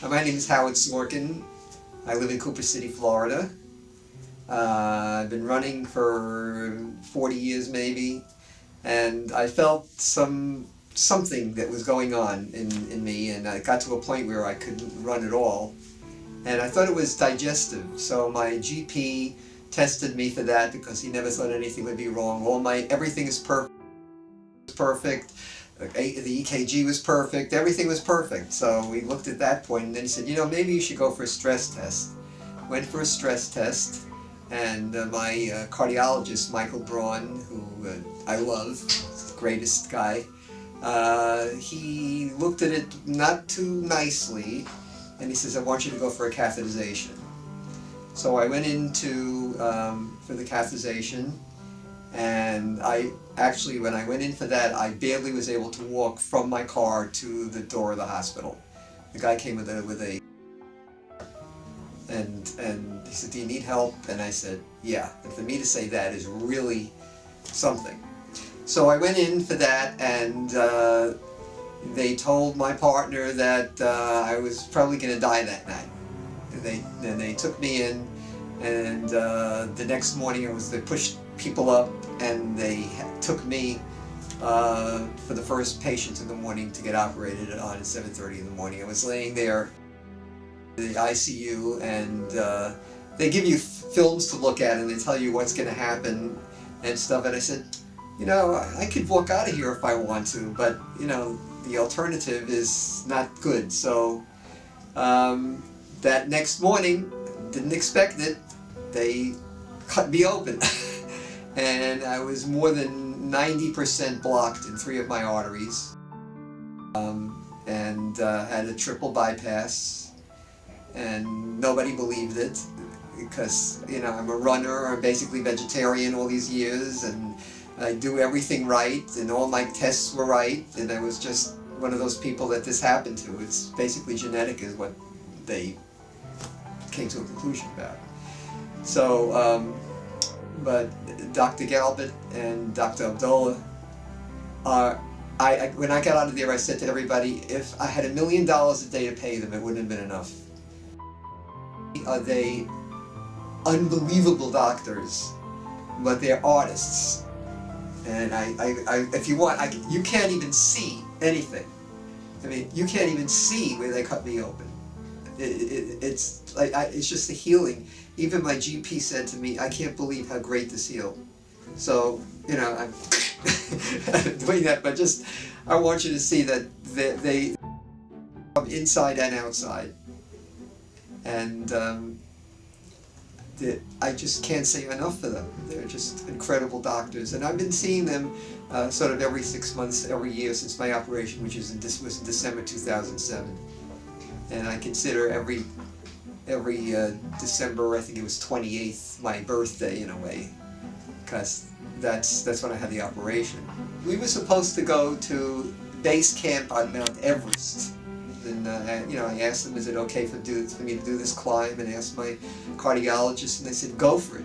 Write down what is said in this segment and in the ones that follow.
My name is Howard Sorkin. I live in Cooper City, Florida. I've been running for 40 years maybe, and I felt something that was going on in me, and I got to a point where I couldn't run at all. And I thought it was digestive, so my GP tested me for that because he never thought anything would be wrong. Everything is perfect. The EKG was perfect, everything was perfect. So we looked at that point, and then he said, you know, maybe you should go for a stress test. Went for a stress test, and my cardiologist, Michael Braun, who I love, the greatest guy, he looked at it not too nicely, and he says, I want you to go for a catheterization. So I went into for the catheterization, and when I went in for that, I barely was able to walk from my car to the door of the hospital. The guy came with a and he said, do you need help? And I said, yeah. And for me to say that is really something. So I went in for that, and they told my partner that I was probably going to die that night. And they took me in, and the next morning they pushed people up, and they took me for the first patient in the morning to get operated on at 7:30 in the morning. I was laying there in the ICU, and they give you films to look at, and they tell you what's going to happen and stuff. And I said, you know, I could walk out of here if I want to, but you know, the alternative is not good. So that next morning, didn't expect it, they cut me open. And I was more than 90% blocked in 3 of my arteries, and had a triple bypass, and nobody believed it because, you know, I'm a runner, I'm basically vegetarian all these years, and I do everything right, and all my tests were right, and I was just one of those people that this happened to. It's basically genetic is what they came to a conclusion about. So, but Dr. Galbut and Dr. Abdullah, when I got out of there, I said to everybody, if I had $1 million a day to pay them, it wouldn't have been enough. They unbelievable doctors, but they're artists. And if you want, you can't even see anything. I mean, you can't even see where they cut me open. It's like it's just the healing. Even my GP said to me, I can't believe how great this healed. So, you know, I'm doing that, but just, I want you to see that they come inside and outside. And I just can't say enough for them. They're just incredible doctors. And I've been seeing them sort of every 6 months, every year since my operation, which was in December 2007. And I consider every December, I think it was 28th, my birthday in a way, because that's when I had the operation. We were supposed to go to base camp on Mount Everest, and you know, I asked them, is it okay for me to do this climb, and I asked my cardiologist, and they said, go for it.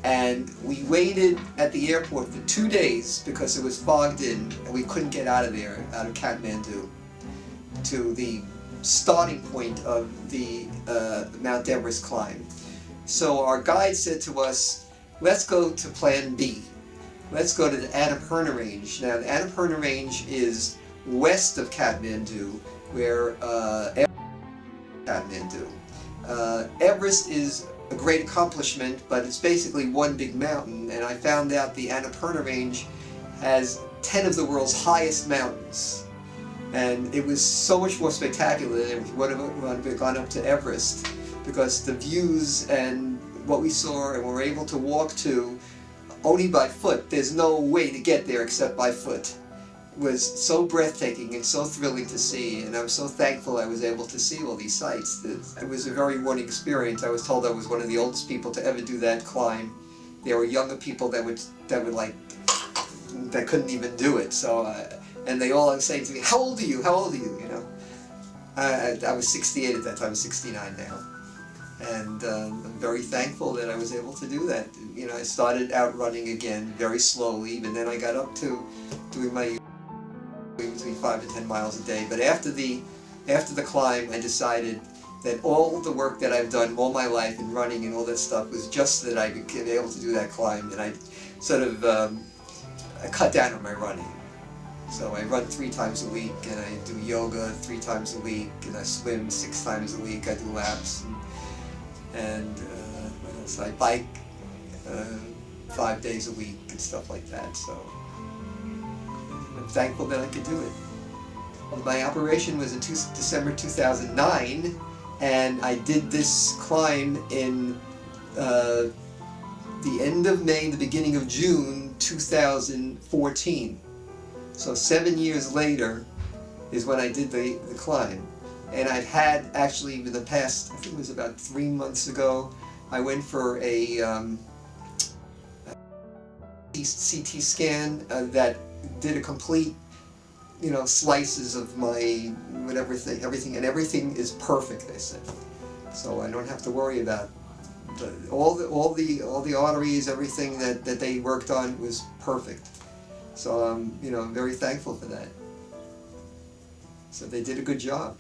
And we waited at the airport for 2 days because it was fogged in, and we couldn't get out of there, out of Kathmandu, to the starting point of the Mount Everest climb. So our guide said to us, let's go to plan B. Let's go to the Annapurna Range. Now the Annapurna Range is west of Kathmandu, where Everest is a great accomplishment, but it's basically one big mountain, and I found out the Annapurna Range has 10 of the world's highest mountains. And it was so much more spectacular than we would have gone up to Everest, because the views and what we saw and were able to walk to only by foot, there's no way to get there except by foot, was so breathtaking and so thrilling to see, and I'm so thankful I was able to see all these sights. It was a very rewarding experience. I was told I was one of the oldest people to ever do that climb. There were younger people that couldn't even do it. So. And they all say to me, how old are you? How old are you? You know, I was 68 at that time, I'm 69 now. And I'm very thankful that I was able to do that. You know, I started out running again very slowly, but then I got up to doing my between 5 and 10 miles a day. But after the after the climb, I decided that all the work that I've done all my life in running and all that stuff was just so that I could be able to do that climb, and I sort of I cut down on my running. So I run 3 times a week, and I do yoga 3 times a week, and I swim 6 times a week. I do laps, and what else? I bike 5 days a week and stuff like that. So I'm thankful that I could do it. My operation was in December 2009, and I did this climb in the end of May, the beginning of June 2014. So 7 years later is when I did the climb. And I've had, actually, in the past, I think it was about 3 months ago, I went for a CT scan that did a complete, slices of my everything, and everything is perfect, they said. So I don't have to worry about all the arteries, everything that they worked on was perfect. So I'm very thankful for that. So they did a good job.